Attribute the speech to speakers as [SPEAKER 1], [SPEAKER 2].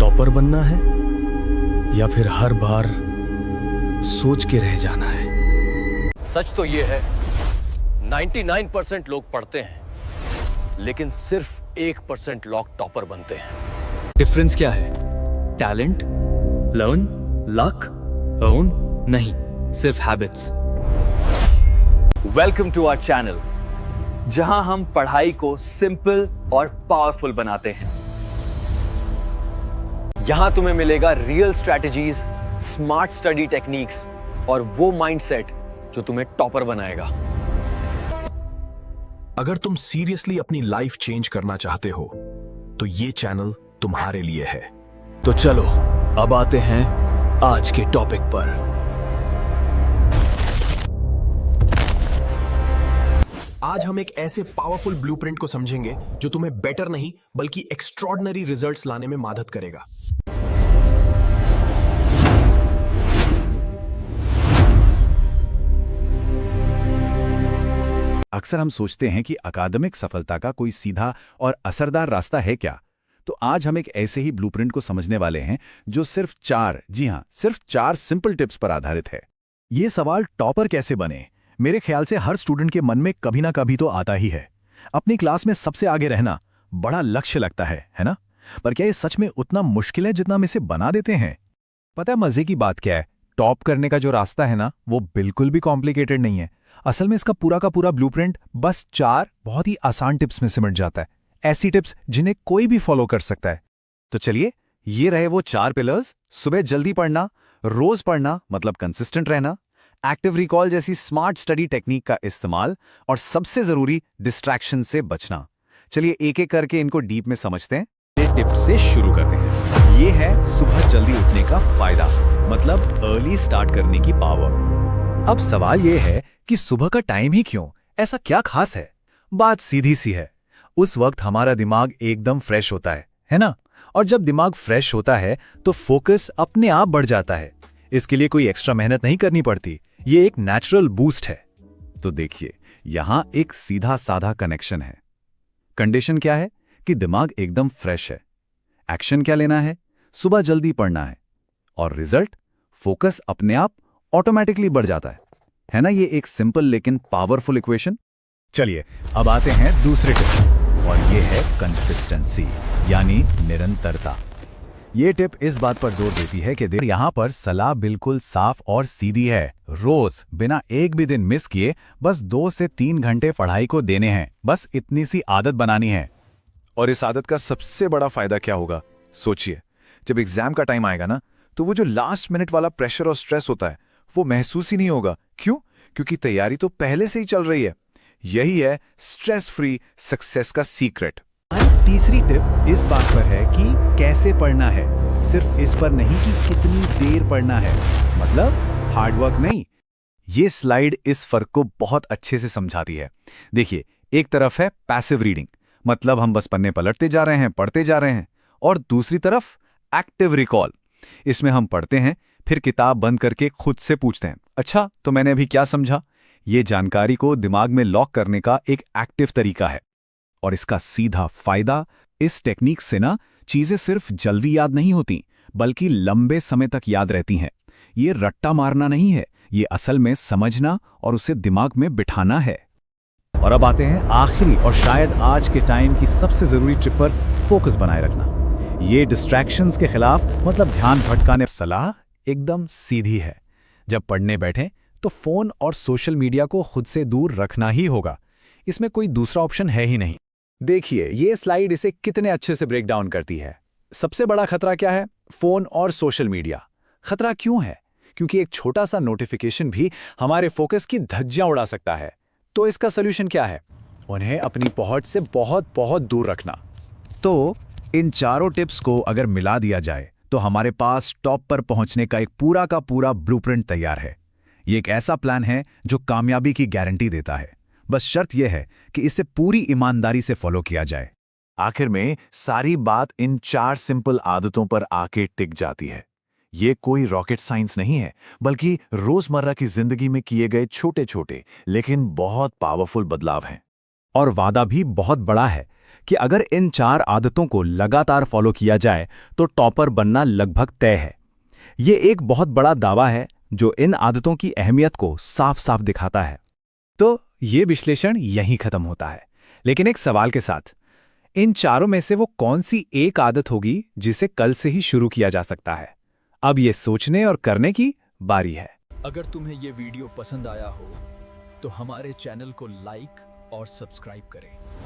[SPEAKER 1] Topper बनना है या फिर हर बार सोच के रह जाना है?
[SPEAKER 2] सच तो ये है 99% लोग पढ़ते हैं लेकिन सिर्फ 1% लोग टॉपर बनते हैं।
[SPEAKER 1] डिफरेंस क्या है? Talent, learn, luck, own? नहीं, सिर्फ habits.
[SPEAKER 3] Welcome to our channel, जहां हम पढ़ाई को सिंपल और पावरफुल बनाते हैं। यहां तुम्हें मिलेगा real strategies, smart study techniques और वो माइंडसेट जो तुम्हें टॉपर बनाएगा।
[SPEAKER 4] अगर तुम सीरियसली अपनी लाइफ चेंज करना चाहते हो तो ये चैनल तुम्हारे लिए है।
[SPEAKER 1] तो चलो अब आते हैं आज के टॉपिक पर।
[SPEAKER 4] आज हम एक ऐसे पावरफुल ब्लूप्रिंट को समझेंगे जो तुम्हें बेटर नहीं बल्कि एक्स्ट्रॉर्डिनरी रिजल्ट्स लाने में मदद करेगा।
[SPEAKER 5] अक्सर हम सोचते हैं कि अकादमिक सफलता का कोई सीधा और असरदार रास्ता है क्या? तो आज हम एक ऐसे ही ब्लूप्रिंट को समझने वाले हैं जो सिर्फ 4, जी हां, सिर्फ 4 सिंपल टिप्स पर आधारित है। ये सवाल टॉपर कैसे बने, मेरे ख्याल से हर स्टूडेंट के मन में कभी ना कभी तो आता ही है। अपनी क्लास में सबसे आगे रहना बड़ा लक्ष्य लगता है ना? पर क्या ये सच में उतना मुश्किल है जितना हम इसे बना देते हैं? पता है मजे की बात क्या है? टॉप करने का जो रास्ता है ना, वो बिल्कुल भी कॉम्प्लिकेटेड नहीं है। असल में इसका पूरा का पूरा ब्लूप्रिंट बस 4 बहुत ही आसान टिप्स में सिमट जाता है। ऐसी टिप्स जिन्हें कोई भी फॉलो कर सकता है। तो चलिए, ये रहे वो 4 पिलर्स। सुबह जल्दी पढ़ना, रोज पढ़ना मतलब कंसिस्टेंट रहना, एक्टिव रिकॉल जैसी स्मार्ट स्टडी टेक्निक का इस्तेमाल और सबसे जरूरी डिस्ट्रैक्शन से बचना। चलिए एक एक करके इनको डीप में समझते हैं। ये टिप से शुरू करते हैं। ये है सुबह जल्दी उठने का फायदा, मतलब अर्ली स्टार्ट करने की पावर। अब सवाल ये है कि सुबह का टाइम ही क्यों, ऐसा क्या खास है? बात सीधी सी है, उस वक्त हमारा दिमाग एकदम फ्रेश होता है ना? और जब दिमाग फ्रेश होता है तो फोकस अपने आप बढ़ जाता है। इसके लिए कोई एक्स्ट्रा मेहनत नहीं करनी पड़ती, ये एक नेचुरल बूस्ट है। तो देखिए, यहां एक सीधा साधा कनेक्शन है। कंडीशन क्या है कि दिमाग एकदम फ्रेश है। एक्शन क्या लेना है? सुबह जल्दी पढ़ना है। और रिजल्ट, फोकस अपने आप ऑटोमेटिकली बढ़ जाता है ना? ये एक सिंपल लेकिन पावरफुल इक्वेशन। चलिए अब आते हैं दूसरे टिप, और ये है कंसिस्टेंसी, यानी निरंतरता। ये टिप इस बात पर जोर देती है कि यहां पर सलाह बिल्कुल साफ और सीधी है। रोज बिना एक भी दिन मिस किए बस 2 से 3 घंटे पढ़ाई को देने हैं। बस इतनी सी आदत बनानी है। और इस आदत का सबसे बड़ा फायदा क्या होगा? सोचिए, जब एग्जाम का टाइम आएगा ना, तो वो जो लास्ट मिनट वाला प्रेशर और स्ट्रेस होता है वो महसूस ही नहीं होगा। क्यों? क्योंकि तैयारी तो पहले से ही चल रही है। यही है स्ट्रेस फ्री सक्सेस का सीक्रेट। तीसरी टिप इस बात पर है कि कैसे पढ़ना है, सिर्फ इस पर नहीं कि कितनी देर पढ़ना है, मतलब हार्डवर्क नहीं। ये स्लाइड इस फर्क को बहुत अच्छे से समझाती है। देखिए, एक तरफ है पैसिव रीडिंग, मतलब हम बस पन्ने पलटते जा रहे हैं, पढ़ते जा रहे हैं। और दूसरी तरफ एक्टिव रिकॉल, इसमें हम पढ़ते हैं, फिर किताब बंद करके खुद से पूछते हैं, अच्छा तो मैंने अभी क्या समझा? ये जानकारी को दिमाग में लॉक करने का एक एक्टिव तरीका है। और इसका सीधा फायदा, इस टेक्निक से ना चीजें सिर्फ जल्दी याद नहीं होती बल्कि लंबे समय तक याद रहती हैं। ये रट्टा मारना नहीं है, ये असल में समझना और उसे दिमाग में बिठाना है। और अब आते हैं आखिरी और शायद आज के टाइम की सबसे जरूरी ट्रिप पर, फोकस बनाए रखना। ये डिस्ट्रैक्शंस के खिलाफ, मतलब ध्यान भटकाने। सलाह एकदम सीधी है, जब पढ़ने बैठें तो फोन और सोशल मीडिया को खुद से दूर रखना ही होगा। इसमें कोई दूसरा ऑप्शन है ही नहीं। देखिए, ये स्लाइड इसे कितने अच्छे से ब्रेक डाउन करती है। सबसे बड़ा खतरा क्या है? फोन और सोशल मीडिया। खतरा क्यों है? क्योंकि एक छोटा सा नोटिफिकेशन भी हमारे फोकस की धज्जियां उड़ा सकता है। तो इसका सोल्यूशन क्या है? उन्हें अपनी पहुंच से बहुत बहुत दूर रखना। तो इन चारों टिप्स को अगर मिला दिया जाए तो हमारे पास टॉप पर पहुंचने का एक पूरा का पूरा ब्लूप्रिंट तैयार है। ये एक ऐसा प्लान है जो कामयाबी की गारंटी देता है। बस शर्त यह है कि इसे पूरी ईमानदारी से फॉलो किया जाए। आखिर में सारी बात इन 4 सिंपल आदतों पर आके टिक जाती है। ये कोई रॉकेट साइंस नहीं है, बल्कि रोजमर्रा की जिंदगी में किए गए छोटे छोटे लेकिन बहुत पावरफुल बदलाव हैं। और वादा भी बहुत बड़ा है कि अगर इन 4 आदतों को लगातार फॉलो किया जाए तो टॉपर बनना लगभग तय है। ये एक बहुत बड़ा दावा है जो इन आदतों की अहमियत को साफ साफ दिखाता है।
[SPEAKER 6] तो ये विश्लेषण यहीं खत्म होता है, लेकिन एक सवाल के साथ, इन चारों में से वो कौन सी एक आदत होगी जिसे कल से ही शुरू किया जा सकता है? अब ये सोचने और करने की बारी है।
[SPEAKER 4] अगर तुम्हें ये वीडियो पसंद आया हो तो हमारे चैनल को लाइक और सब्सक्राइब करें।